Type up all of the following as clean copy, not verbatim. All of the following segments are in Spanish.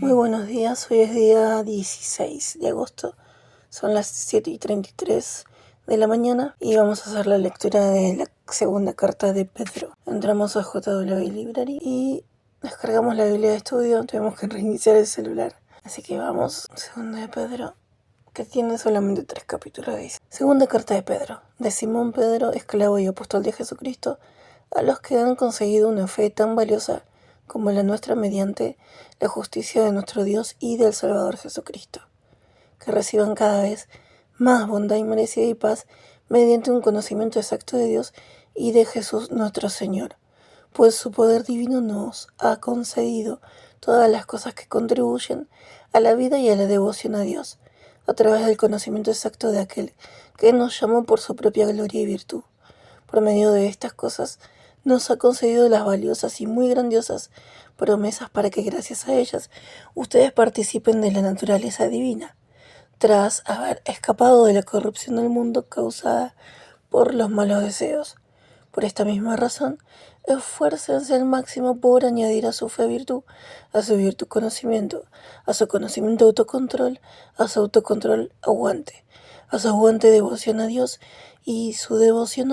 Muy buenos días, hoy es día 16 de agosto, son las 7:33 de la mañana y vamos a hacer la lectura de la segunda carta de Pedro. Entramos a JW Library y descargamos la Biblia de estudio, tenemos que reiniciar el celular. Así que vamos, segunda de Pedro, que tiene solamente 3 capítulos, dice. Segunda carta de Pedro, de Simón Pedro, esclavo y apóstol de Jesucristo, a los que han conseguido una fe tan valiosa como la nuestra mediante la justicia de nuestro Dios y del Salvador Jesucristo, que reciban cada vez más bondad inmerecida y paz mediante un conocimiento exacto de Dios y de Jesús nuestro Señor, pues su poder divino nos ha concedido todas las cosas que contribuyen a la vida y a la devoción a Dios, a través del conocimiento exacto de aquel que nos llamó por su propia gloria y virtud. Por medio de estas cosas nos ha concedido las valiosas y muy grandiosas promesas para que gracias a ellas ustedes participen de la naturaleza divina, tras haber escapado de la corrupción del mundo causada por los malos deseos. Por esta misma razón, esfuércense al máximo por añadir a su fe virtud, a su virtud conocimiento, a su conocimiento autocontrol, a su autocontrol aguante, a su aguante devoción a Dios y a su devoción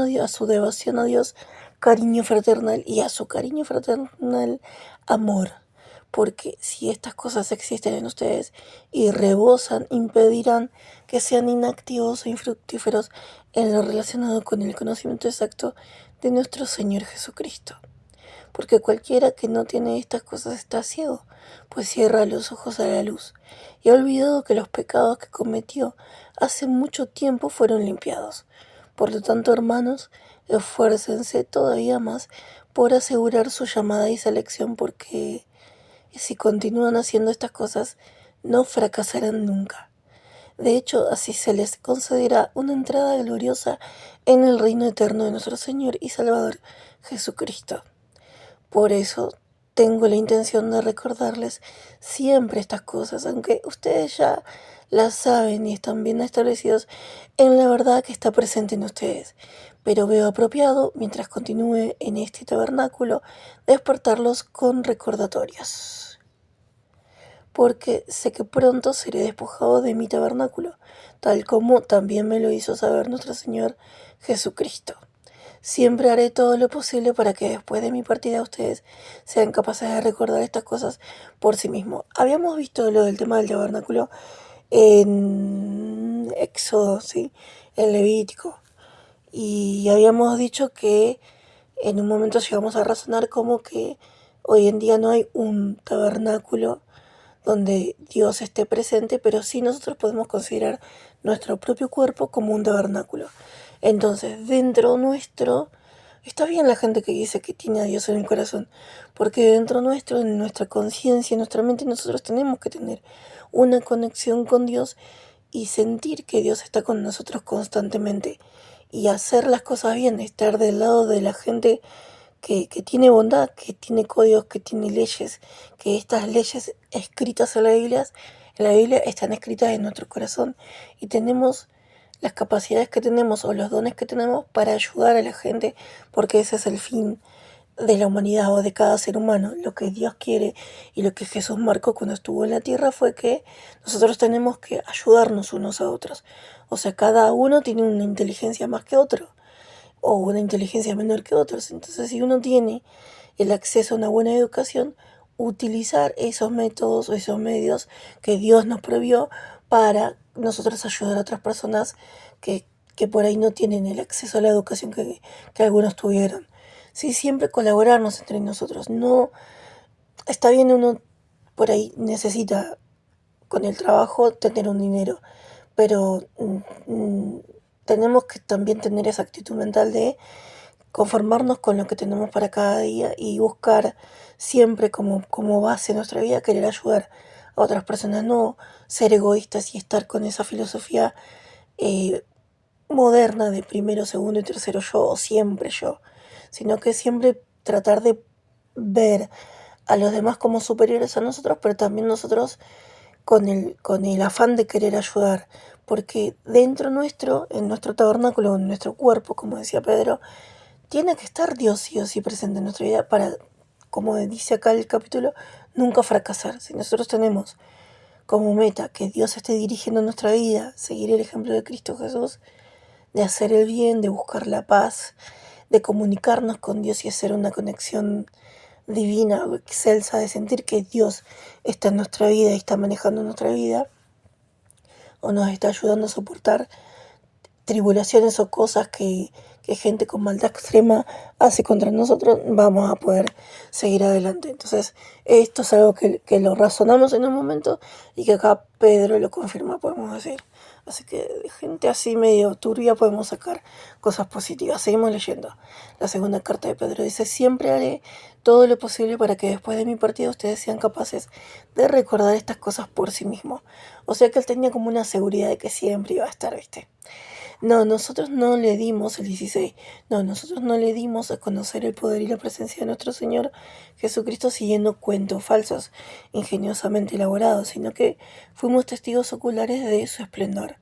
a Dios cariño fraternal y a su cariño fraternal amor. Porque si estas cosas existen en ustedes y rebosan, impedirán que sean inactivos o infructíferos en lo relacionado con el conocimiento exacto de nuestro Señor Jesucristo. Porque cualquiera que no tiene estas cosas está ciego, pues cierra los ojos a la luz y ha olvidado que los pecados que cometió hace mucho tiempo fueron limpiados. Por lo tanto, hermanos, esfuércense todavía más por asegurar su llamada y selección, porque si continúan haciendo estas cosas, no fracasarán nunca. De hecho, así se les concederá una entrada gloriosa en el reino eterno de nuestro Señor y Salvador Jesucristo. Por eso tengo la intención de recordarles siempre estas cosas, aunque ustedes ya las saben y están bien establecidos en la verdad que está presente en ustedes. Pero veo apropiado, mientras continúe en este tabernáculo, despertarlos con recordatorios. Porque sé que pronto seré despojado de mi tabernáculo, tal como también me lo hizo saber nuestro Señor Jesucristo. Siempre haré todo lo posible para que después de mi partida ustedes sean capaces de recordar estas cosas por sí mismos. Habíamos visto lo del tema del tabernáculo en Éxodo, ¿sí? En Levítico. Y habíamos dicho que en un momento llegamos a razonar como que hoy en día no hay un tabernáculo donde Dios esté presente, pero sí nosotros podemos considerar nuestro propio cuerpo como un tabernáculo. Entonces, dentro nuestro, está bien la gente que dice que tiene a Dios en el corazón, porque dentro nuestro, en nuestra conciencia, en nuestra mente, nosotros tenemos que tener una conexión con Dios y sentir que Dios está con nosotros constantemente y hacer las cosas bien, estar del lado de la gente que tiene bondad, que tiene códigos, que tiene leyes, que estas leyes escritas en la Biblia están escritas en nuestro corazón y tenemos las capacidades que tenemos o los dones que tenemos para ayudar a la gente, porque ese es el fin de la humanidad o de cada ser humano. Lo que Dios quiere y lo que Jesús marcó cuando estuvo en la tierra fue que nosotros tenemos que ayudarnos unos a otros. O sea, cada uno tiene una inteligencia más que otro o una inteligencia menor que otros. Entonces, si uno tiene el acceso a una buena educación, utilizar esos métodos o esos medios que Dios nos provió para nosotros ayudar a otras personas que por ahí no tienen el acceso a la educación que algunos tuvieron. Sí, siempre colaborarnos entre nosotros. No, está bien, uno por ahí necesita con el trabajo tener un dinero, pero tenemos que también tener esa actitud mental de conformarnos con lo que tenemos para cada día y buscar siempre como base en nuestra vida querer ayudar a otras personas, no ser egoístas y estar con esa filosofía moderna de primero, segundo y tercero yo o siempre yo, sino que siempre tratar de ver a los demás como superiores a nosotros, pero también nosotros con el afán de querer ayudar, porque dentro nuestro, en nuestro tabernáculo, en nuestro cuerpo, como decía Pedro, tiene que estar Dios sí o sí presente en nuestra vida para, como dice acá el capítulo, nunca fracasar. Si nosotros tenemos como meta que Dios esté dirigiendo nuestra vida, seguir el ejemplo de Cristo Jesús, de hacer el bien, de buscar la paz, de comunicarnos con Dios y hacer una conexión divina o excelsa, de sentir que Dios está en nuestra vida y está manejando nuestra vida, o nos está ayudando a soportar tribulaciones o cosas que gente con maldad extrema hace contra nosotros, vamos a poder seguir adelante. Entonces, esto es algo que lo razonamos en un momento y que acá Pedro lo confirma, podemos decir. Así que de gente así medio turbia podemos sacar cosas positivas. Seguimos leyendo. La segunda carta de Pedro dice: siempre haré todo lo posible para que después de mi partida ustedes sean capaces de recordar estas cosas por sí mismos. O sea que él tenía como una seguridad de que siempre iba a estar, ¿viste? No, nosotros no le dimos, el 16, no, nosotros no le dimos a conocer el poder y la presencia de nuestro Señor Jesucristo siguiendo cuentos falsos, ingeniosamente elaborados, sino que fuimos testigos oculares de su esplendor,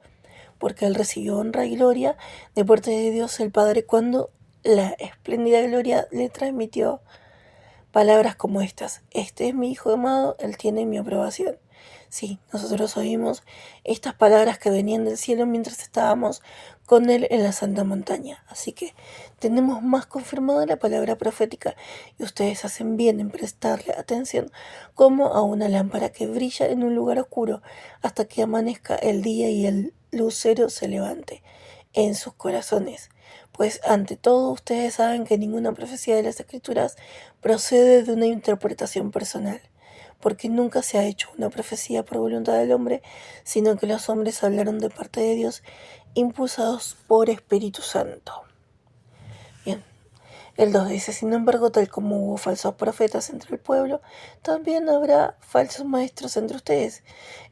porque Él recibió honra y gloria de parte de Dios el Padre cuando la espléndida gloria le transmitió palabras como estas: este es mi Hijo amado, Él tiene mi aprobación. Sí, nosotros oímos estas palabras que venían del cielo mientras estábamos con Él en la santa montaña. Así que tenemos más confirmada la palabra profética y ustedes hacen bien en prestarle atención como a una lámpara que brilla en un lugar oscuro hasta que amanezca el día y el lucero se levante en sus corazones. Pues ante todo ustedes saben que ninguna profecía de las Escrituras procede de una interpretación personal, porque nunca se ha hecho una profecía por voluntad del hombre, sino que los hombres hablaron de parte de Dios, impulsados por Espíritu Santo. Bien, el 2 dice: sin embargo, tal como hubo falsos profetas entre el pueblo, también habrá falsos maestros entre ustedes.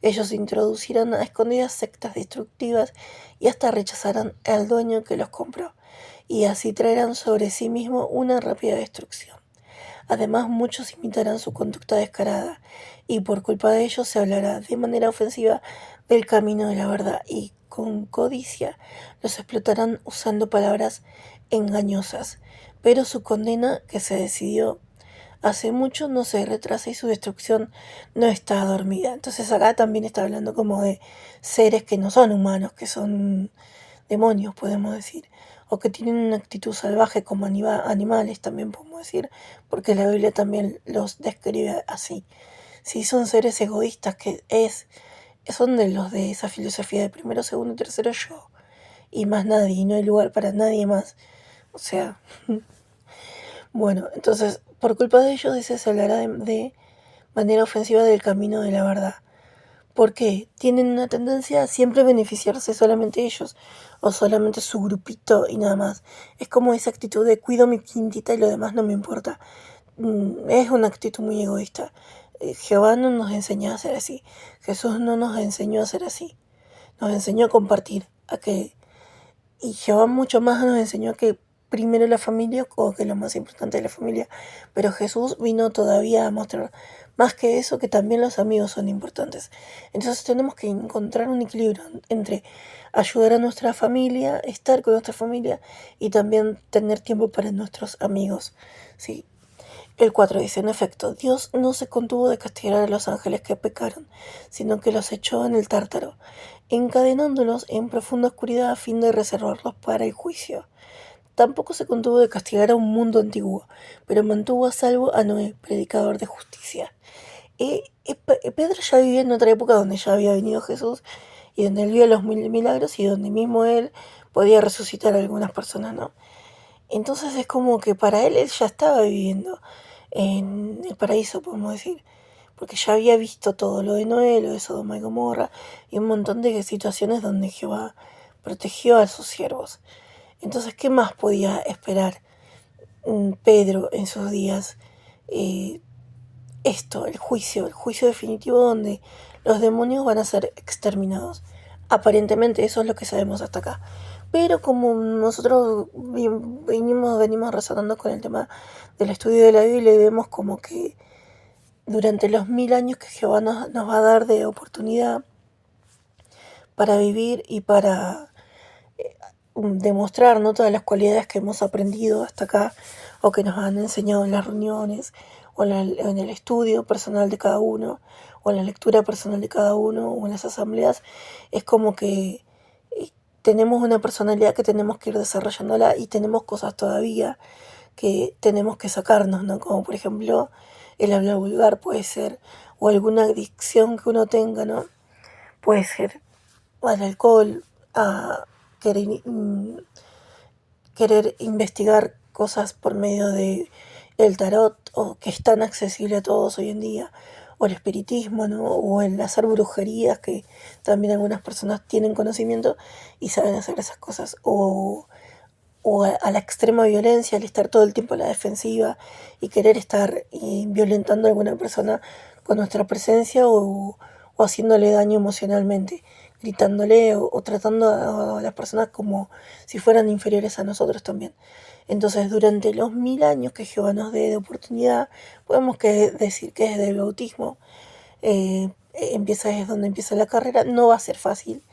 Ellos introducirán a escondidas sectas destructivas y hasta rechazarán al dueño que los compró, y así traerán sobre sí mismo una rápida destrucción. Además, muchos imitarán su conducta descarada, y por culpa de ellos se hablará de manera ofensiva del camino de la verdad, y con codicia los explotarán usando palabras engañosas. Pero su condena, que se decidió hace mucho, no se retrasa y su destrucción no está dormida. Entonces acá también está hablando como de seres que no son humanos, que son demonios, podemos decir, o que tienen una actitud salvaje como animales, también podemos decir, porque la Biblia también los describe así. Sí, son seres egoístas son de los de esa filosofía de primero, segundo, tercero yo, y más nadie, y no hay lugar para nadie más. O sea, bueno, entonces, por culpa de ellos, dice, se hablará de manera ofensiva del camino de la verdad. Porque tienen una tendencia a siempre beneficiarse solamente ellos o solamente su grupito y nada más. Es como esa actitud de cuido mi quintita y lo demás no me importa. Es una actitud muy egoísta. Jehová no nos enseñó a ser así. Jesús no nos enseñó a ser así. Nos enseñó a compartir, y Jehová mucho más nos enseñó que primero la familia, o que lo más importante es la familia. Pero Jesús vino todavía a mostrar más que eso, que también los amigos son importantes. Entonces tenemos que encontrar un equilibrio entre ayudar a nuestra familia, estar con nuestra familia y también tener tiempo para nuestros amigos. Sí. El 4 dice: en efecto, Dios no se contuvo de castigar a los ángeles que pecaron, sino que los echó en el Tártaro, encadenándolos en profunda oscuridad a fin de reservarlos para el juicio. Tampoco se contuvo de castigar a un mundo antiguo, pero mantuvo a salvo a Noé, predicador de justicia. Pedro ya vivía en otra época donde ya había venido Jesús y donde él vio los milagros y donde mismo él podía resucitar a algunas personas, ¿no? Entonces es como que para él ya estaba viviendo en el paraíso, podemos decir, porque ya había visto todo lo de Noé, lo de Sodoma y Gomorra y un montón de situaciones donde Jehová protegió a sus siervos. Entonces, ¿qué más podía esperar Pedro en sus días? El juicio definitivo donde los demonios van a ser exterminados. Aparentemente eso es lo que sabemos hasta acá. Pero como nosotros venimos razonando con el tema del estudio de la Biblia y vemos como que durante los 1000 años que Jehová nos va a dar de oportunidad para vivir y para demostrar, ¿no?, todas las cualidades que hemos aprendido hasta acá o que nos han enseñado en las reuniones o en el estudio personal de cada uno, o en la lectura personal de cada uno, o en las asambleas, es como que tenemos una personalidad que tenemos que ir desarrollándola y tenemos cosas todavía que tenemos que sacarnos, ¿no? Como por ejemplo el habla vulgar puede ser, o alguna adicción que uno tenga, ¿no? Puede ser al alcohol, a querer, querer investigar cosas por medio de el tarot, o que es tan accesible a todos hoy en día, o el espiritismo, ¿no? O el hacer brujerías, que también algunas personas tienen conocimiento y saben hacer esas cosas, o a la extrema violencia, al estar todo el tiempo a la defensiva y querer estar violentando a alguna persona con nuestra presencia, o haciéndole daño emocionalmente, gritándole, o tratando a las personas como si fueran inferiores a nosotros también. Entonces, durante los 1000 años que Jehová nos dé de oportunidad, podemos decir que desde el bautismo es donde empieza la carrera. No va a ser fácil,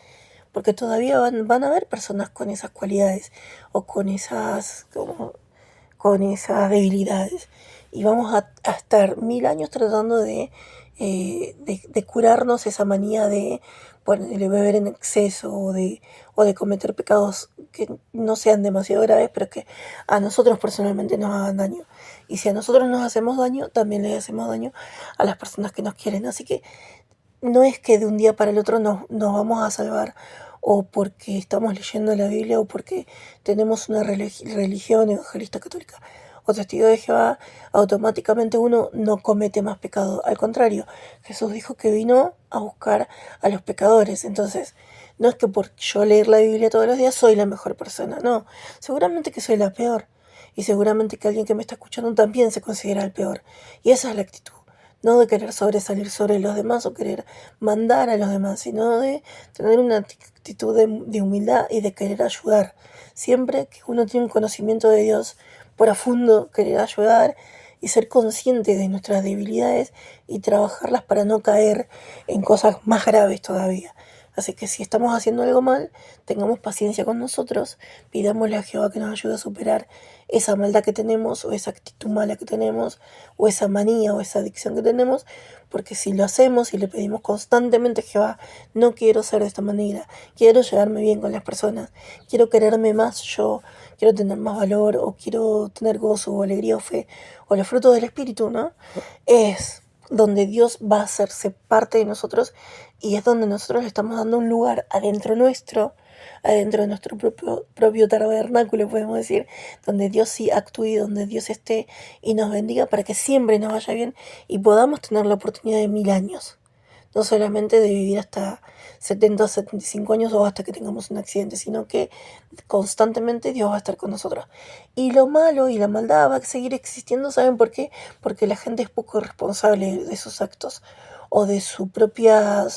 porque todavía van a haber personas con esas cualidades, o con esas debilidades, y vamos a estar 1000 años tratando de curarnos esa manía de beber en exceso, o de cometer pecados que no sean demasiado graves, pero que a nosotros personalmente nos hagan daño. Y si a nosotros nos hacemos daño, también le hacemos daño a las personas que nos quieren. Así que no es que de un día para el otro nos vamos a salvar, o porque estamos leyendo la Biblia, o porque tenemos una religión evangelista católica o testigo de Jehová, automáticamente uno no comete más pecado. Al contrario, Jesús dijo que vino a buscar a los pecadores. Entonces, no es que por yo leer la Biblia todos los días soy la mejor persona, no. Seguramente que soy la peor. Y seguramente que alguien que me está escuchando también se considera el peor. Y esa es la actitud. No de querer sobresalir sobre los demás o querer mandar a los demás, sino de tener una actitud de humildad y de querer ayudar. Siempre que uno tiene un conocimiento de Dios profundo, querer ayudar y ser consciente de nuestras debilidades y trabajarlas para no caer en cosas más graves todavía. Así que si estamos haciendo algo mal, tengamos paciencia con nosotros, pidámosle a Jehová que nos ayude a superar esa maldad que tenemos, o esa actitud mala que tenemos, o esa manía o esa adicción que tenemos, porque si lo hacemos y le pedimos constantemente a Jehová, no quiero ser de esta manera, quiero llevarme bien con las personas, quiero quererme más yo, quiero tener más valor, o quiero tener gozo o alegría o fe, o los frutos del Espíritu, ¿no? Es donde Dios va a hacerse parte de nosotros, y es donde nosotros le estamos dando un lugar adentro de nuestro propio tabernáculo, podemos decir, donde Dios sí actúe, donde Dios esté y nos bendiga para que siempre nos vaya bien y podamos tener la oportunidad de 1000 años. No solamente de vivir hasta 70 o 75 años o hasta que tengamos un accidente, sino que constantemente Dios va a estar con nosotros. Y lo malo y la maldad va a seguir existiendo, ¿saben por qué? Porque la gente es poco responsable de sus actos, o de su propia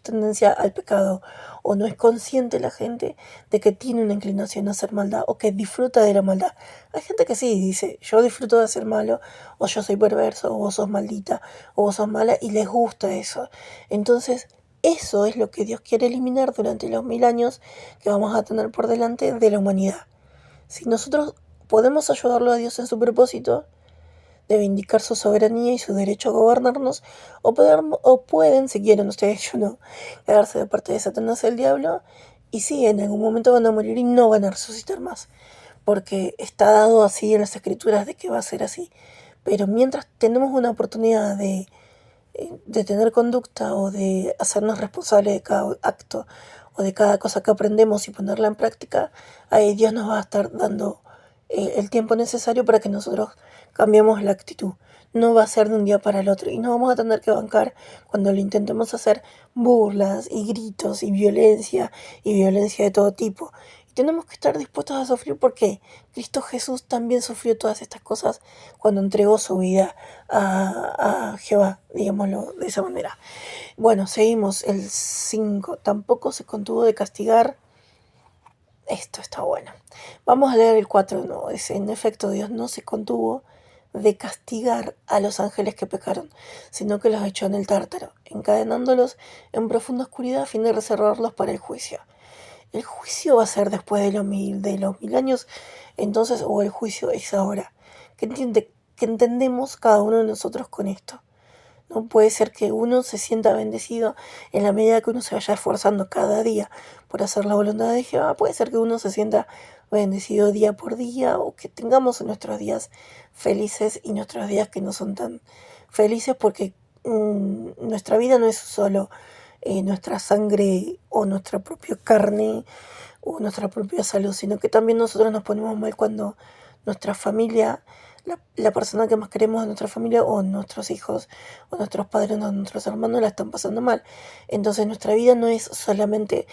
tendencia al pecado, o no es consciente la gente de que tiene una inclinación a hacer maldad, o que disfruta de la maldad. Hay gente que sí dice, yo disfruto de hacer malo, o yo soy perverso, o vos sos maldita, o vos sos mala, y les gusta eso. Entonces, eso es lo que Dios quiere eliminar durante los 1000 años que vamos a tener por delante de la humanidad. Si nosotros podemos ayudarlo a Dios en su propósito de vindicar su soberanía y su derecho a gobernarnos, o pueden, si quieren ustedes, yo no, quedarse de parte de Satanás y el diablo, y sí, en algún momento van a morir y no van a resucitar más, porque está dado así en las escrituras de que va a ser así. Pero mientras tenemos una oportunidad de tener conducta, o de hacernos responsables de cada acto, o de cada cosa que aprendemos y ponerla en práctica, ahí Dios nos va a estar dando el tiempo necesario para que nosotros cambiemos la actitud. No va a ser de un día para el otro, y no vamos a tener que bancar cuando lo intentemos hacer burlas y gritos y violencia de todo tipo. Y tenemos que estar dispuestos a sufrir, porque Cristo Jesús también sufrió todas estas cosas cuando entregó su vida a Jehová, digámoslo de esa manera. Bueno, seguimos el 5. Tampoco se contuvo de castigar. Esto está bueno. Vamos a leer el 4. No, en efecto, Dios no se contuvo de castigar a los ángeles que pecaron, sino que los echó en el tártaro, encadenándolos en profunda oscuridad a fin de reservarlos para el juicio. El juicio va a ser después de los 1000 años, entonces, o el juicio es ahora. que entendemos cada uno de nosotros con esto. No puede ser que uno se sienta bendecido en la medida que uno se vaya esforzando cada día por hacer la voluntad de Jehová. Puede ser que uno se sienta bendecido día por día, o que tengamos nuestros días felices y nuestros días que no son tan felices, porque nuestra vida no es solo nuestra sangre o nuestra propia carne o nuestra propia salud, sino que también nosotros nos ponemos mal cuando nuestra familia, la persona que más queremos de nuestra familia, o nuestros hijos, o nuestros padres, o nuestros hermanos la están pasando mal. Entonces nuestra vida no es solamente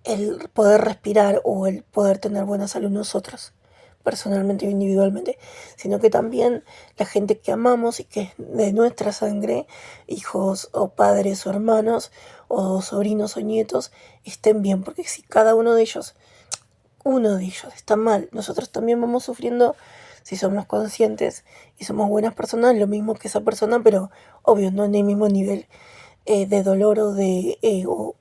el poder respirar o el poder tener buena salud nosotros, personalmente o individualmente, sino que también la gente que amamos y que es de nuestra sangre, hijos o padres o hermanos o sobrinos o nietos, estén bien, porque si cada uno de ellos está mal, nosotros también vamos sufriendo si somos conscientes y somos buenas personas, lo mismo que esa persona, pero obvio, no en el mismo nivel de dolor o de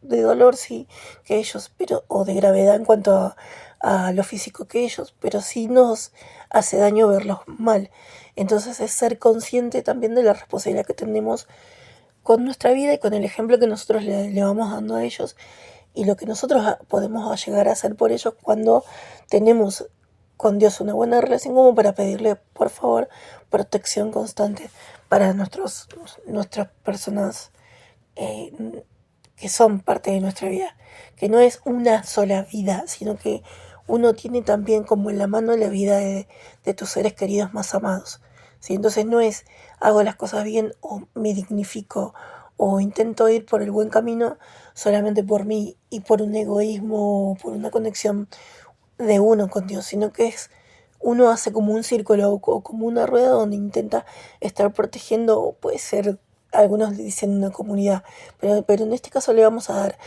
dolor, sí, que ellos, pero o de gravedad en cuanto a lo físico que ellos, pero sí nos hace daño verlos mal. Entonces es ser consciente también de la responsabilidad que tenemos con nuestra vida y con el ejemplo que nosotros le vamos dando a ellos, y lo que nosotros podemos llegar a hacer por ellos cuando tenemos con Dios una buena relación, como para pedirle, por favor, protección constante para nuestras personas que son parte de nuestra vida, que no es una sola vida, sino que uno tiene también como en la mano la vida de tus seres queridos más amados, ¿sí? Entonces no es hago las cosas bien o me dignifico o intento ir por el buen camino solamente por mí y por un egoísmo o por una conexión de uno con Dios, sino que es uno hace como un círculo o como una rueda donde intenta estar protegiendo, puede ser, algunos le dicen una comunidad, pero en este caso le vamos a dar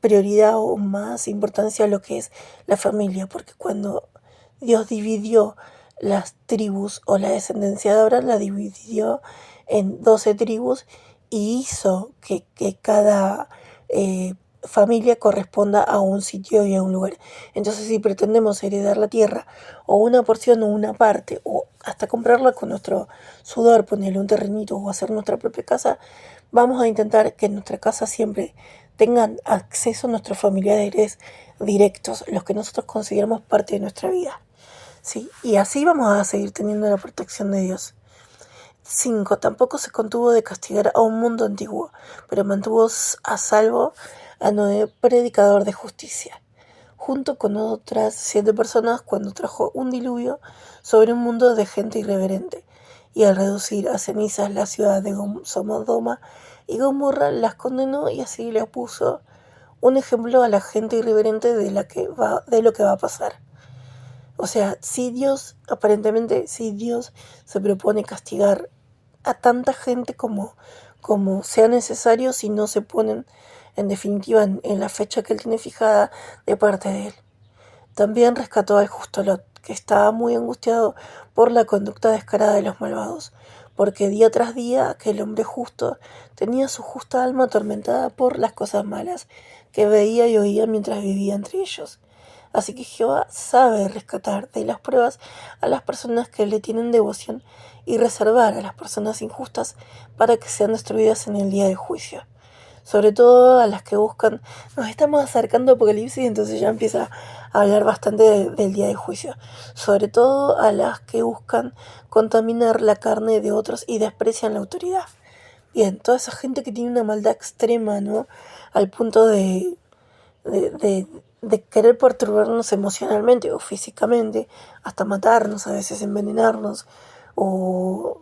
prioridad o más importancia a lo que es la familia, porque cuando Dios dividió las tribus o la descendencia de Abraham, la dividió en 12 tribus y hizo que cada familia corresponda a un sitio y a un lugar. Entonces, si pretendemos heredar la tierra, o una porción o una parte, o hasta comprarla con nuestro sudor, ponerle un terrenito o hacer nuestra propia casa, vamos a intentar que en nuestra casa siempre tengan acceso a nuestros familiares directos, los que nosotros consideramos parte de nuestra vida, ¿sí? Y así vamos a seguir teniendo la protección de Dios. 5. Tampoco se contuvo de castigar a un mundo antiguo, pero mantuvo a salvo a Noé, predicador de justicia, junto con otras 7 personas, cuando trajo un diluvio sobre un mundo de gente irreverente, y al reducir a cenizas la ciudad de Sodoma y Gomorra, las condenó, y así le puso un ejemplo a la gente irreverente de lo que va a pasar. O sea, aparentemente, si Dios se propone castigar a tanta gente como sea necesario, si no se ponen en definitiva en la fecha que él tiene fijada de parte de él. También rescató al justo Lot, que estaba muy angustiado por la conducta descarada de los malvados, porque día tras día aquel hombre justo tenía su justa alma atormentada por las cosas malas que veía y oía mientras vivía entre ellos. Así que Jehová sabe rescatar de las pruebas a las personas que le tienen devoción y reservar a las personas injustas para que sean destruidas en el día de juicio. Sobre todo a las que buscan, nos estamos acercando a Apocalipsis, entonces ya empieza a hablar bastante del día de juicio. Sobre todo a las que buscan contaminar la carne de otros y desprecian la autoridad. Bien, toda esa gente que tiene una maldad extrema, ¿no? Al punto de querer perturbarnos emocionalmente o físicamente, hasta matarnos, a veces envenenarnos, o,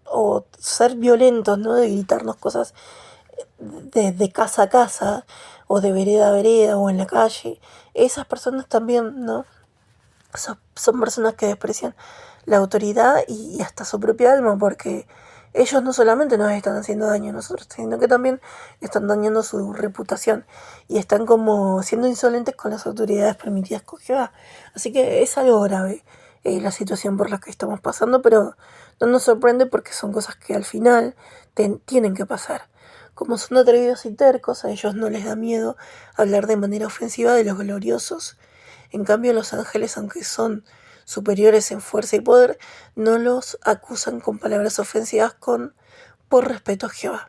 o ser violentos, ¿no? De gritarnos cosas de casa a casa, o de vereda a vereda, o en la calle. Esas personas también, ¿no? Son personas que desprecian la autoridad y hasta su propia alma, porque ellos no solamente nos están haciendo daño a nosotros, sino que también están dañando su reputación y están como siendo insolentes con las autoridades permitidas con Jehová. Así que es algo grave la situación por la que estamos pasando, pero no nos sorprende porque son cosas que al final tienen que pasar. Como son atrevidos y tercos, a ellos no les da miedo hablar de manera ofensiva de los gloriosos. En cambio, los ángeles, aunque son superiores en fuerza y poder, no los acusan con palabras ofensivas por respeto a Jehová.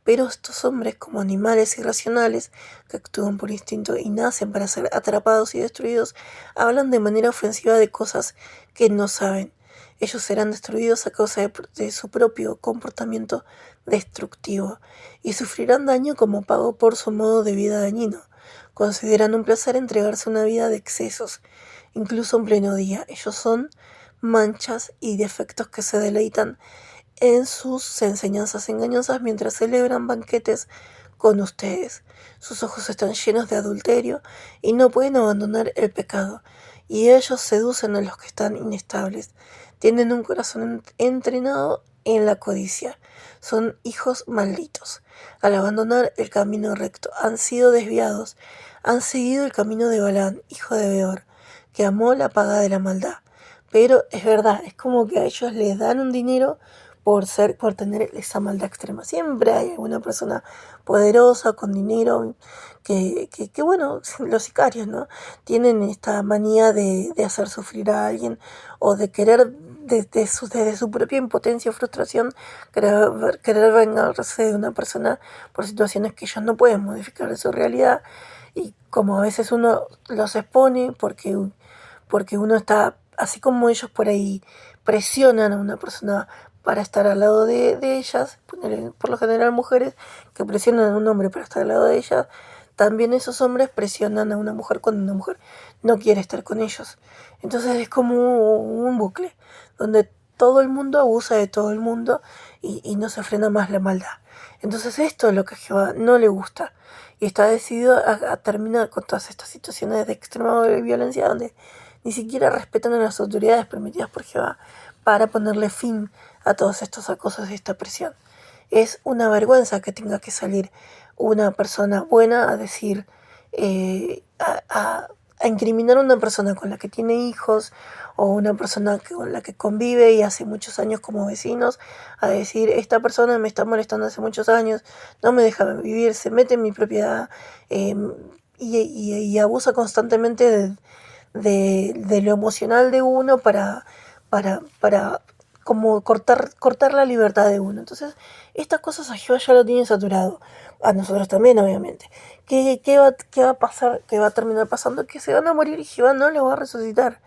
Pero estos hombres, como animales irracionales que actúan por instinto y nacen para ser atrapados y destruidos, hablan de manera ofensiva de cosas que no saben. Ellos serán destruidos a causa de su propio comportamiento destructivo y sufrirán daño como pago por su modo de vida dañino. Consideran un placer entregarse a una vida de excesos, incluso en pleno día. Ellos son manchas y defectos que se deleitan en sus enseñanzas engañosas mientras celebran banquetes con ustedes. Sus ojos están llenos de adulterio y no pueden abandonar el pecado, y ellos seducen a los que están inestables. Tienen un corazón entrenado en la codicia. Son hijos malditos. Al abandonar el camino recto, han sido desviados. Han seguido el camino de Balaam, hijo de Beor, que amó la paga de la maldad. Pero es verdad, es como que a ellos les dan un dinero por tener esa maldad extrema. Siempre hay alguna persona poderosa con dinero que bueno, los sicarios, ¿no? Tienen esta manía de hacer sufrir a alguien o de querer desde su propia impotencia o frustración querer vengarse de una persona por situaciones que ellos no pueden modificar de su realidad, y como a veces uno los expone porque uno está, así como ellos por ahí presionan a una persona para estar al lado de ellas, por lo general mujeres que presionan a un hombre para estar al lado de ellas, también esos hombres presionan a una mujer cuando una mujer no quiere estar con ellos. Entonces es como un bucle donde todo el mundo abusa de todo el mundo y no se frena más la maldad. Entonces esto es lo que a Jehová no le gusta, y está decidido a terminar con todas estas situaciones de extrema violencia donde ni siquiera respetan a las autoridades permitidas por Jehová para ponerle fin a todos estos acosos y esta presión. Es una vergüenza que tenga que salir una persona buena a decir, a incriminar a una persona con la que tiene hijos o una persona con la que convive y hace muchos años como vecinos, a decir, esta persona me está molestando hace muchos años, no me deja vivir, se mete en mi propiedad, y abusa constantemente de lo emocional de uno para como cortar la libertad de uno. Entonces, estas cosas a Jehová ya lo tienen saturado. A nosotros también, obviamente. ¿Qué va a pasar? ¿Qué va a terminar pasando? Que se van a morir y Jehová no los va a resucitar.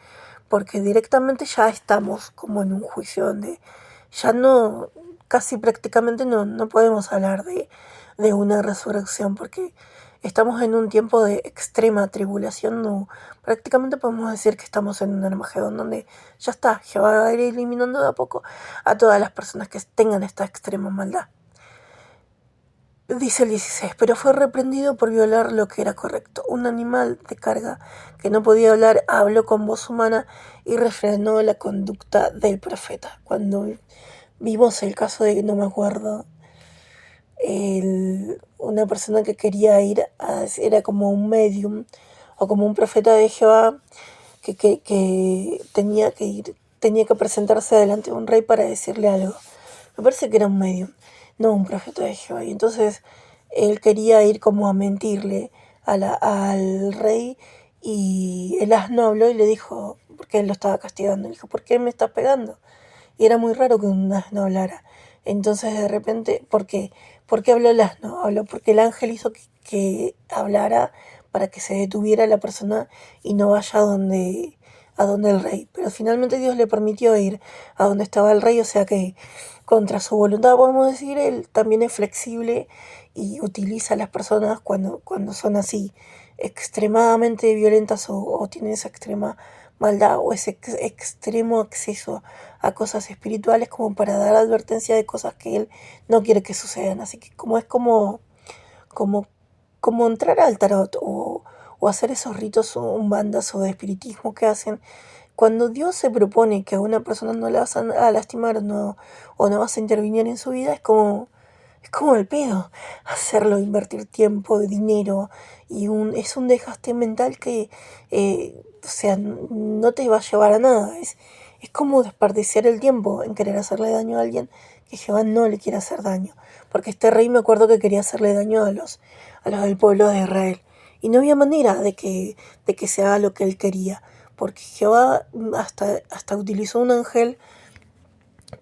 Porque directamente ya estamos como en un juicio donde ya no, casi prácticamente no podemos hablar de una resurrección, porque estamos en un tiempo de extrema tribulación. No, prácticamente podemos decir que estamos en un Armagedón donde ya está, Jehová va a ir eliminando de a poco a todas las personas que tengan esta extrema maldad. Dice el 16, pero fue reprendido por violar lo que era correcto. Un animal de carga que no podía hablar habló con voz humana y refrenó la conducta del profeta. Cuando vimos el caso de, no me acuerdo, una persona que quería era como un medium o como un profeta de Jehová que tenía que presentarse delante de un rey para decirle algo. Me parece que era un medium, no un profeta de Jehová. Y entonces él quería ir como a mentirle al rey, y el asno habló y le dijo, porque él lo estaba castigando, le dijo, ¿por qué me estás pegando? Y era muy raro que un asno hablara. Entonces de repente, ¿por qué? ¿Por qué habló el asno? Habló porque el ángel hizo que hablara para que se detuviera la persona y no vaya a donde el rey. Pero finalmente Dios le permitió ir a donde estaba el rey, o sea que contra su voluntad, podemos decir, él también es flexible y utiliza a las personas cuando son así extremadamente violentas o tienen esa extrema maldad o ese extremo acceso a cosas espirituales, como para dar advertencia de cosas que él no quiere que sucedan. Así que como entrar al tarot o hacer esos ritos umbandas o de espiritismo que hacen, cuando Dios se propone que a una persona no la vas a lastimar o no vas a intervenir en su vida, es como el pedo hacerlo, invertir tiempo, dinero, y es un desgaste mental que, o sea, no te va a llevar a nada. Es como desperdiciar el tiempo en querer hacerle daño a alguien que Jehová no le quiere hacer daño. Porque este rey, me acuerdo que quería hacerle daño a los del pueblo de Israel. Y no había manera de que se haga lo que él quería, porque Jehová hasta utilizó un ángel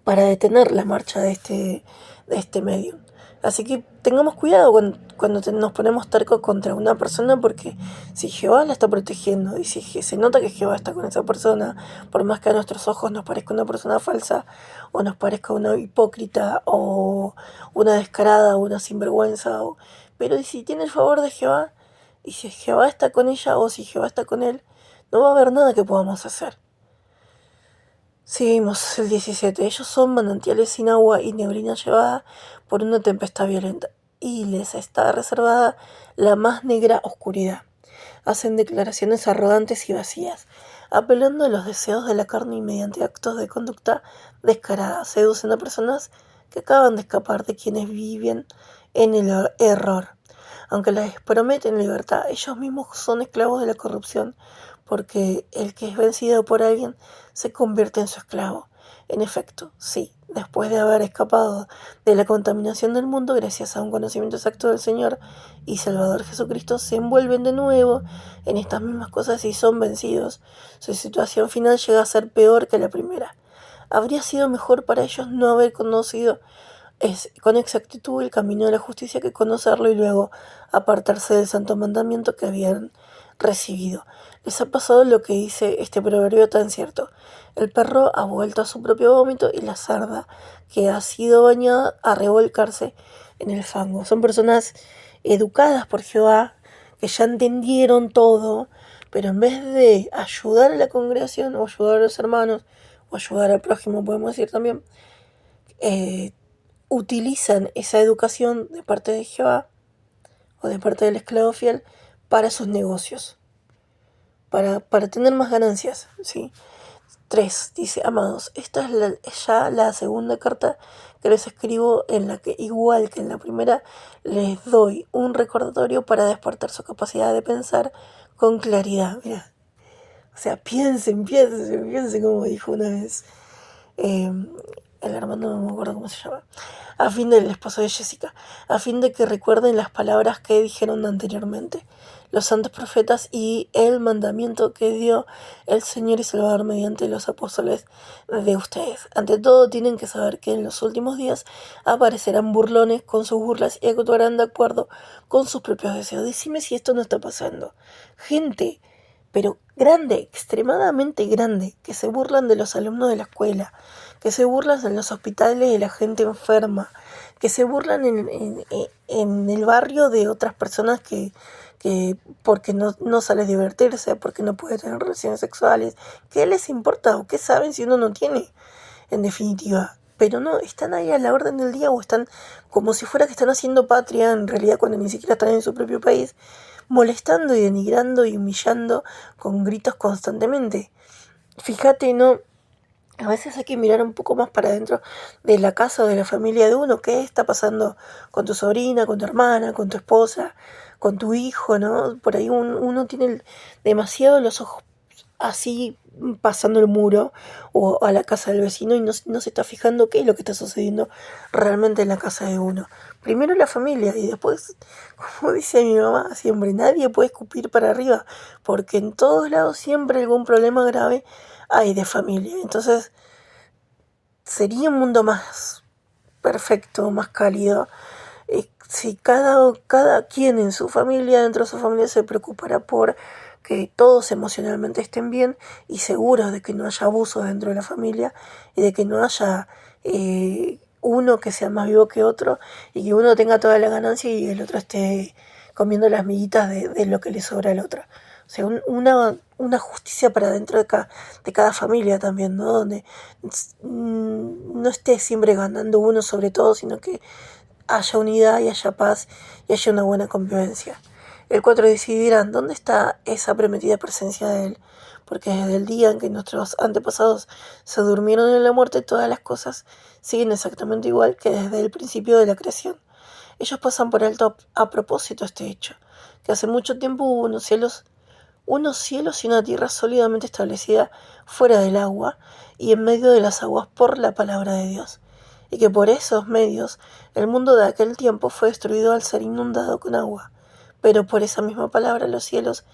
para detener la marcha de este medium. Así que tengamos cuidado cuando nos ponemos tercos contra una persona, porque si Jehová la está protegiendo y si se nota que Jehová está con esa persona, por más que a nuestros ojos nos parezca una persona falsa o nos parezca una hipócrita o una descarada o una sinvergüenza, pero si tiene el favor de Jehová y si Jehová está con ella o si Jehová está con él, no va a haber nada que podamos hacer. Seguimos el 17. Ellos son manantiales sin agua y neblina llevada por una tempestad violenta, y les está reservada la más negra oscuridad. Hacen declaraciones arrogantes y vacías, apelando a los deseos de la carne y mediante actos de conducta descarada seducen a personas que acaban de escapar de quienes viven en el error. Aunque les prometen libertad, ellos mismos son esclavos de la corrupción, porque el que es vencido por alguien se convierte en su esclavo. En efecto, sí, después de haber escapado de la contaminación del mundo, gracias a un conocimiento exacto del Señor y Salvador Jesucristo, se envuelven de nuevo en estas mismas cosas y son vencidos. Su situación final llega a ser peor que la primera. Habría sido mejor para ellos no haber conocido con exactitud el camino de la justicia que conocerlo y luego apartarse del santo mandamiento que habían recibido. Les ha pasado lo que dice este proverbio tan cierto: el perro ha vuelto a su propio vómito y la cerda que ha sido bañada a revolcarse en el fango. Son personas educadas por Jehová, que ya entendieron todo, pero en vez de ayudar a la congregación o ayudar a los hermanos o ayudar al prójimo, podemos decir también, utilizan esa educación de parte de Jehová o de parte del esclavo fiel para sus negocios, para tener más ganancias, ¿sí? 3. Dice: amados, esta es ya la segunda carta que les escribo, en la que, igual que en la primera, les doy un recordatorio para despertar su capacidad de pensar con claridad. Mira, o sea, piensen, como dijo una vez el hermano, no me acuerdo cómo se llama, a fin del esposo de Jessica, a fin de que recuerden las palabras que dijeron anteriormente los santos profetas y el mandamiento que dio el Señor y Salvador mediante los apóstoles de ustedes. Ante todo, tienen que saber que en los últimos días aparecerán burlones con sus burlas y actuarán de acuerdo con sus propios deseos. Decime si esto no está pasando. Gente, pero grande, extremadamente grande, que se burlan de los alumnos de la escuela, que se burlan en los hospitales de la gente enferma, que se burlan en el barrio de otras personas que porque no sale a divertirse, porque no puede tener relaciones sexuales. ¿Qué les importa o qué saben si uno no tiene? En definitiva. Pero no, están ahí a la orden del día, o están como si fuera que están haciendo patria, en realidad cuando ni siquiera están en su propio país, molestando y denigrando y humillando con gritos constantemente. Fíjate, ¿no? A veces hay que mirar un poco más para adentro de la casa o de la familia de uno. ¿Qué está pasando con tu sobrina, con tu hermana, con tu esposa, con tu hijo, ¿no? Por ahí uno tiene demasiado los ojos así pasando el muro o a la casa del vecino y no se está fijando qué es lo que está sucediendo realmente en la casa de uno. Primero la familia y después, como dice mi mamá siempre, nadie puede escupir para arriba, porque en todos lados siempre algún problema grave hay de familia. Entonces sería un mundo más perfecto, más cálido, si cada quien en su familia, dentro de su familia, se preocupara por que todos emocionalmente estén bien y seguros de que no haya abuso dentro de la familia y de que no haya uno que sea más vivo que otro y que uno tenga toda la ganancia y el otro esté comiendo las miguitas de lo que le sobra al otro. O sea, una justicia para dentro de cada familia también, ¿no? Donde no esté siempre ganando uno sobre todo, sino que haya unidad y haya paz y haya una buena convivencia. El 4 decidirán dónde está esa prometida presencia de Él, porque desde el día en que nuestros antepasados se durmieron en la muerte, todas las cosas siguen exactamente igual que desde el principio de la creación. Ellos pasan por alto a propósito este hecho, que hace mucho tiempo hubo unos cielos y una tierra sólidamente establecida fuera del agua y en medio de las aguas por la palabra de Dios, y que por esos medios el mundo de aquel tiempo fue destruido al ser inundado con agua, pero por esa misma palabra los cielos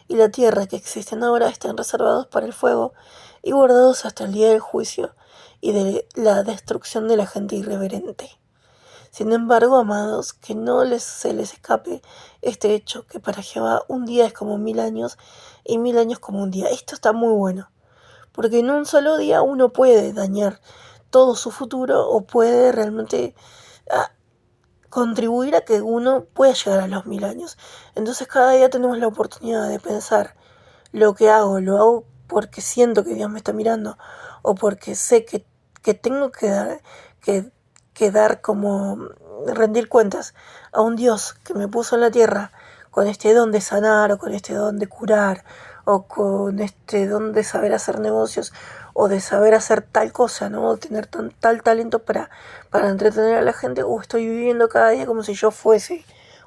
y la tierra que existen ahora están reservados para el fuego y guardados hasta el día del juicio y de la destrucción de la gente irreverente. Sin embargo, amados, que no se les escape este hecho, que para Jehová un día es como 1000 años y 1000 años como un día. Esto está muy bueno, porque en un solo día uno puede dañar todo su futuro o puede realmente contribuir a que uno pueda llegar a los 1000 años. Entonces cada día tenemos la oportunidad de pensar, lo que hago, lo hago porque siento que Dios me está mirando o porque sé que tengo que dar como rendir cuentas a un Dios que me puso en la tierra con este don de sanar o con este don de curar o con este don de saber hacer negocios o de saber hacer tal cosa, ¿no? O tener tal talento para entretener a la gente, o estoy viviendo cada día como si yo fuese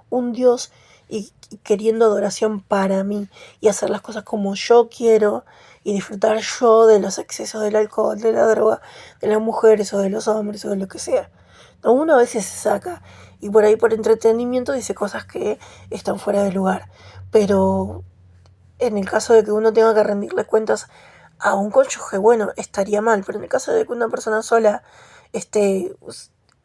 un Dios y queriendo adoración para mí y hacer las cosas como yo quiero y disfrutar yo de los excesos del alcohol, de la droga, de las mujeres o de los hombres o de lo que sea. No, uno a veces se saca y por ahí por entretenimiento dice cosas que están fuera de lugar, pero en el caso de que uno tenga que rendirle cuentas a un cónyuge, bueno, estaría mal, pero en el caso de que una persona sola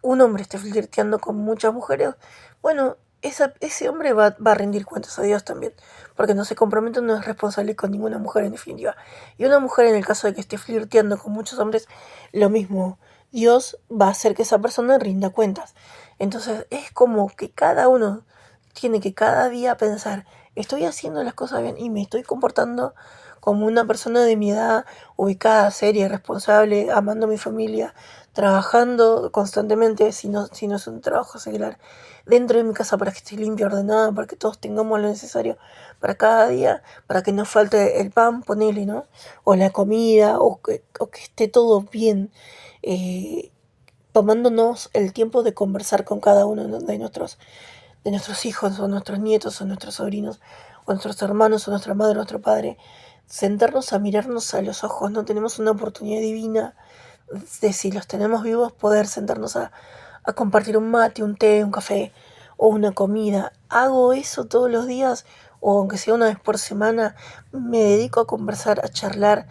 un hombre esté flirteando con muchas mujeres, bueno, ese hombre va a rendir cuentas a Dios también, porque no se compromete, no es responsable con ninguna mujer en definitiva. Y una mujer, en el caso de que esté flirteando con muchos hombres, lo mismo, Dios va a hacer que esa persona rinda cuentas. Entonces es como que cada uno tiene que cada día pensar, estoy haciendo las cosas bien y me estoy comportando como una persona de mi edad, ubicada, seria, responsable, amando a mi familia, trabajando constantemente, si no es un trabajo secular, dentro de mi casa para que esté limpia, ordenada, para que todos tengamos lo necesario para cada día, para que no falte el pan, ponele, ¿no? O la comida, o que esté todo bien, tomándonos el tiempo de conversar con cada uno de nuestros hijos, o nuestros nietos, o nuestros sobrinos, o nuestros hermanos, o nuestra madre, o nuestro padre, sentarnos a mirarnos a los ojos. No tenemos una oportunidad divina de, si los tenemos vivos, poder sentarnos a compartir un mate, un té, un café o una comida. Hago eso todos los días, o aunque sea una vez por semana, me dedico a conversar, a charlar,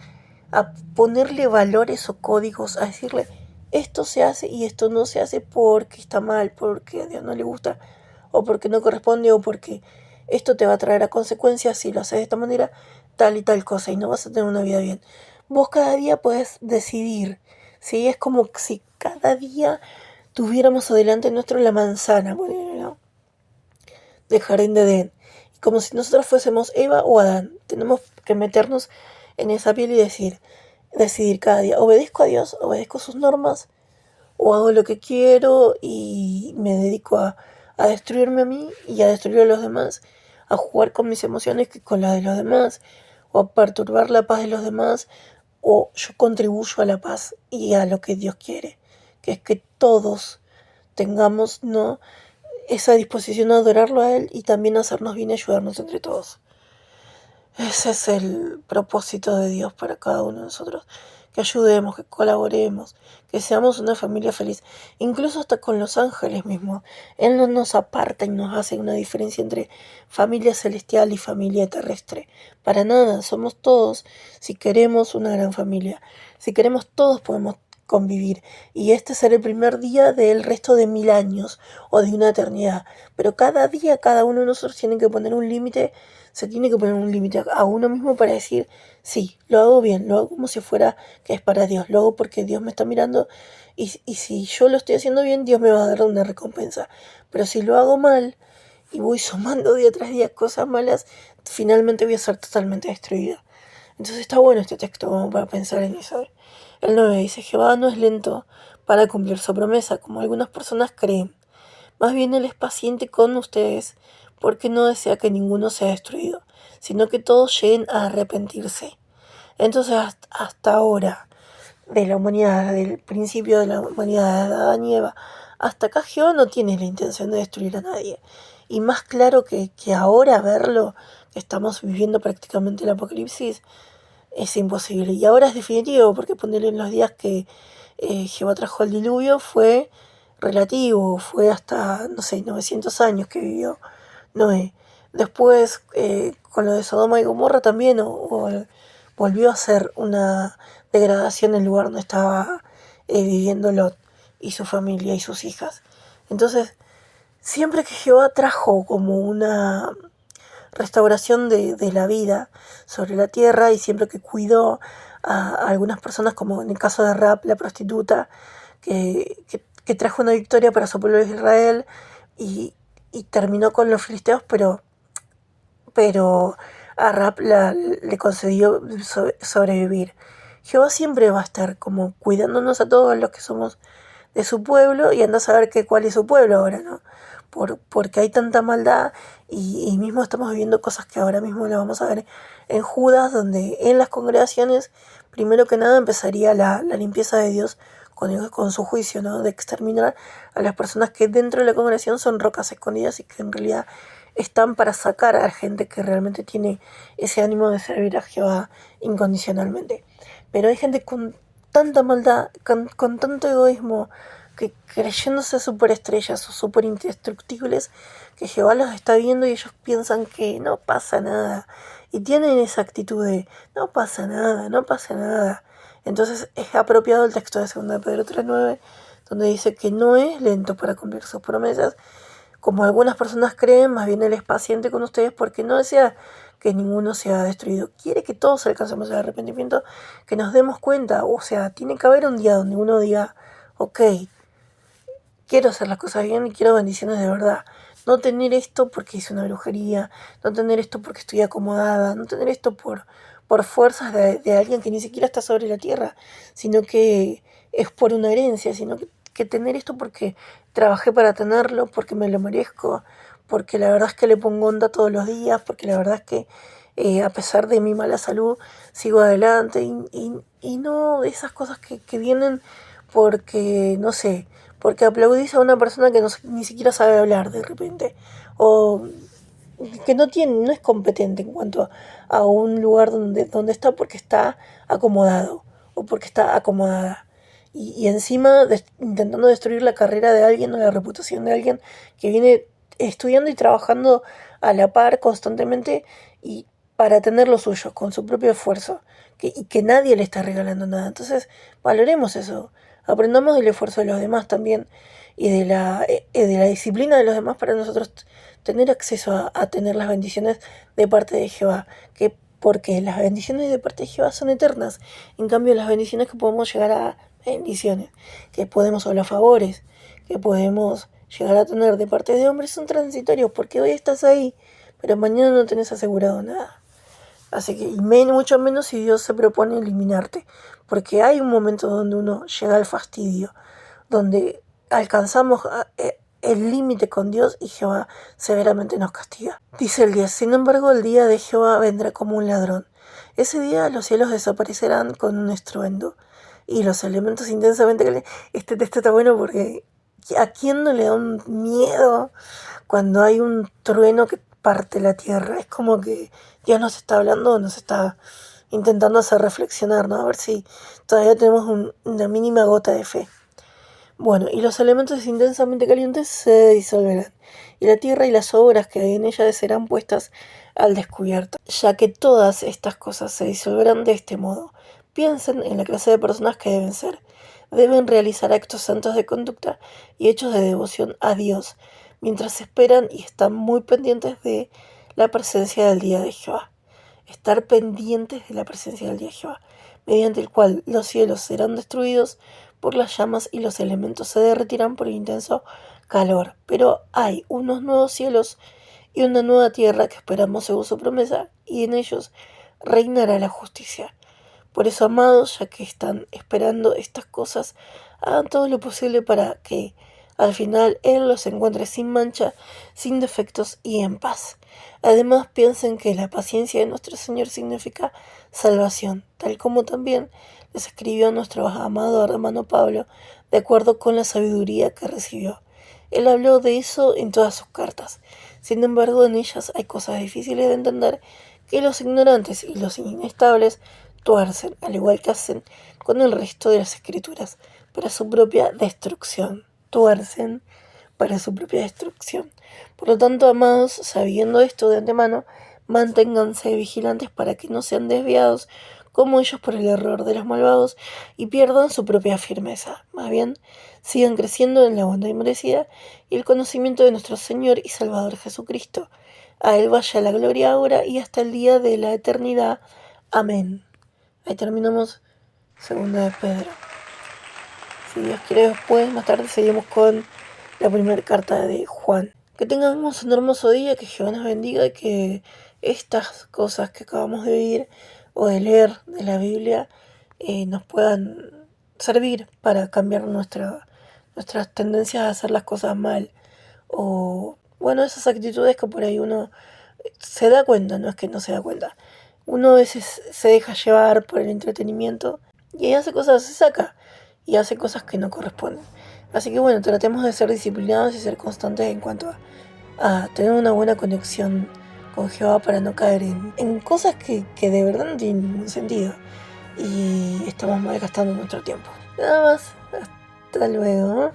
a ponerle valores o códigos, a decirle, esto se hace y esto no se hace porque está mal, porque a Dios no le gusta, o porque no corresponde, o porque esto te va a traer a consecuencias si lo haces de esta manera, tal y tal cosa, y no vas a tener una vida bien. Vos cada día podés decidir, ¿sí? Es como si cada día tuviéramos adelante nuestro la manzana, ¿no? Del jardín de Edén. Y como si nosotros fuésemos Eva o Adán. Tenemos que meternos en esa piel y decidir cada día, obedezco a Dios, obedezco sus normas, o hago lo que quiero y me dedico a destruirme a mí y a destruir a los demás, a jugar con mis emociones que con las de los demás, o a perturbar la paz de los demás, o yo contribuyo a la paz y a lo que Dios quiere, que es que todos tengamos, ¿no?, esa disposición a adorarlo a Él y también a hacernos bien y ayudarnos entre todos. Ese es el propósito de Dios para cada uno de nosotros, que ayudemos, que colaboremos, que seamos una familia feliz, incluso hasta con los ángeles mismos. Él no nos aparta y nos hace una diferencia entre familia celestial y familia terrestre. Para nada, somos todos, si queremos, una gran familia. Si queremos, todos podemos convivir, y este será el primer día del resto de 1000 años o de una eternidad. Pero cada día, cada uno de nosotros tiene que poner un límite, se tiene que poner un límite a uno mismo para decir, sí, lo hago bien, lo hago como si fuera que es para Dios, lo hago porque Dios me está mirando, y si yo lo estoy haciendo bien, Dios me va a dar una recompensa. Pero si lo hago mal y voy sumando día tras día cosas malas, finalmente voy a ser totalmente destruida. Entonces está bueno este texto como para pensar en eso. El 9 dice, Jehová no es lento para cumplir su promesa, como algunas personas creen. Más bien Él es paciente con ustedes, porque no desea que ninguno sea destruido, sino que todos lleguen a arrepentirse. Entonces hasta ahora, de la humanidad, del principio de la humanidad, de Adán y Eva, hasta acá Jehová no tiene la intención de destruir a nadie. Y más claro que ahora verlo, que estamos viviendo prácticamente el apocalipsis, es imposible. Y ahora es definitivo, porque ponerle en los días que Jehová trajo el diluvio fue relativo, fue hasta, no sé, 900 años que vivió Noé. Después, con lo de Sodoma y Gomorra también volvió a ser una degradación el lugar donde estaba viviendo Lot y su familia y sus hijas. Entonces, siempre que Jehová trajo como una restauración de la vida sobre la tierra, y siempre que cuidó a algunas personas, como en el caso de Rahab, la prostituta, que trajo una victoria para su pueblo de Israel y terminó con los filisteos, pero a Rahab le concedió sobrevivir. Jehová siempre va a estar como cuidándonos a todos los que somos de su pueblo, y anda a saber cuál es su pueblo ahora, ¿no? Porque hay tanta maldad, y mismo estamos viviendo cosas que ahora mismo lo vamos a ver en Judas, donde en las congregaciones, primero que nada, empezaría la limpieza de Dios con su juicio, ¿no? De exterminar a las personas que dentro de la congregación son rocas escondidas y que en realidad están para sacar a la gente que realmente tiene ese ánimo de servir a Jehová incondicionalmente. Pero hay gente con tanta maldad, con tanto egoísmo, que creyéndose superestrellas o super indestructibles, que Jehová los está viendo y ellos piensan que no pasa nada. Y tienen esa actitud de no pasa nada, no pasa nada. Entonces es apropiado el texto de 2 Pedro 3:9, donde dice que no es lento para cumplir sus promesas, como algunas personas creen. Más bien Él es paciente con ustedes, porque no desea que ninguno sea destruido. Quiere que todos alcancemos el arrepentimiento, que nos demos cuenta. O sea, tiene que haber un día donde uno diga, ok, quiero hacer las cosas bien y quiero bendiciones de verdad. No tener esto porque hice una brujería, no tener esto porque estoy acomodada, no tener esto por fuerzas de alguien que ni siquiera está sobre la tierra, sino que es por una herencia, sino que tener esto porque trabajé para tenerlo, porque me lo merezco, porque la verdad es que le pongo onda todos los días, porque la verdad es que a pesar de mi mala salud sigo adelante, y no esas cosas que vienen porque, no sé, porque aplaudís a una persona que ni siquiera sabe hablar de repente, o que no es competente en cuanto a un lugar donde está, porque está acomodado o porque está acomodada. Y encima intentando destruir la carrera de alguien o la reputación de alguien que viene estudiando y trabajando a la par constantemente, y para tener lo suyo, con su propio esfuerzo, y que nadie le está regalando nada. Entonces, valoremos eso, aprendamos del esfuerzo de los demás también, y de la disciplina de los demás, para nosotros tener acceso a tener las bendiciones de parte de Jehová, porque las bendiciones de parte de Jehová son eternas. En cambio, las bendiciones que podemos llegar a bendiciones, que podemos hablar favores, que podemos llegar a tener de parte de hombres, son transitorios, porque hoy estás ahí, pero mañana no tenés asegurado nada. Así que, y mucho menos si Dios se propone eliminarte, porque hay un momento donde uno llega al fastidio, donde alcanzamos el límite con Dios, y Jehová severamente nos castiga. Dice el 10, sin embargo el día de Jehová vendrá como un ladrón. Ese día los cielos desaparecerán con un estruendo, y los elementos intensamente calientes. Este texto está bueno porque ¿a quién no le da un miedo cuando hay un trueno que parte la tierra? Es como que Dios nos está hablando, nos está intentando hacer reflexionar, ¿no? A ver si todavía tenemos una mínima gota de fe. Bueno, y los elementos intensamente calientes se disolverán, y la tierra y las obras que hay en ella serán puestas al descubierto, ya que todas estas cosas se disolverán de este modo. Piensen en la clase de personas que deben ser. Deben realizar actos santos de conducta y hechos de devoción a Dios, mientras esperan y están muy pendientes de la presencia del día de Jehová. Estar pendientes de la presencia del día de Jehová, mediante el cual los cielos serán destruidos por las llamas y los elementos se derretirán por el intenso calor. Pero hay unos nuevos cielos y una nueva tierra que esperamos según su promesa, y en ellos reinará la justicia. Por eso, amados, ya que están esperando estas cosas, hagan todo lo posible para que al final Él los encuentre sin mancha, sin defectos y en paz. Además, piensen que la paciencia de nuestro Señor significa salvación, tal como también les escribió nuestro amado hermano Pablo, de acuerdo con la sabiduría que recibió. Él habló de eso en todas sus cartas. Sin embargo, en ellas hay cosas difíciles de entender que los ignorantes y los inestables tuercen, al igual que hacen con el resto de las escrituras, para su propia destrucción. Tuercen para su propia destrucción. Por lo tanto, amados, sabiendo esto de antemano, manténganse vigilantes para que no sean desviados como ellos por el error de los malvados y pierdan su propia firmeza. Más bien, sigan creciendo en la bondad inmerecida y el conocimiento de nuestro Señor y Salvador Jesucristo. A Él vaya la gloria ahora y hasta el día de la eternidad. Amén. Ahí terminamos segunda de Pedro. Si Dios quiere, después, más tarde, seguimos con la primera carta de Juan. Que tengamos un hermoso día, que Jehová nos bendiga y que estas cosas que acabamos de vivir o de leer de la Biblia nos puedan servir para cambiar nuestras tendencias a hacer las cosas mal. O, bueno, esas actitudes que por ahí uno se da cuenta, no es que no se da cuenta. Uno a veces se deja llevar por el entretenimiento y hace cosas, se saca y hace cosas que no corresponden. Así que bueno, tratemos de ser disciplinados y ser constantes en cuanto a tener una buena conexión con Jehová para no caer en cosas que de verdad no tienen ningún sentido y estamos malgastando nuestro tiempo. Nada más, hasta luego.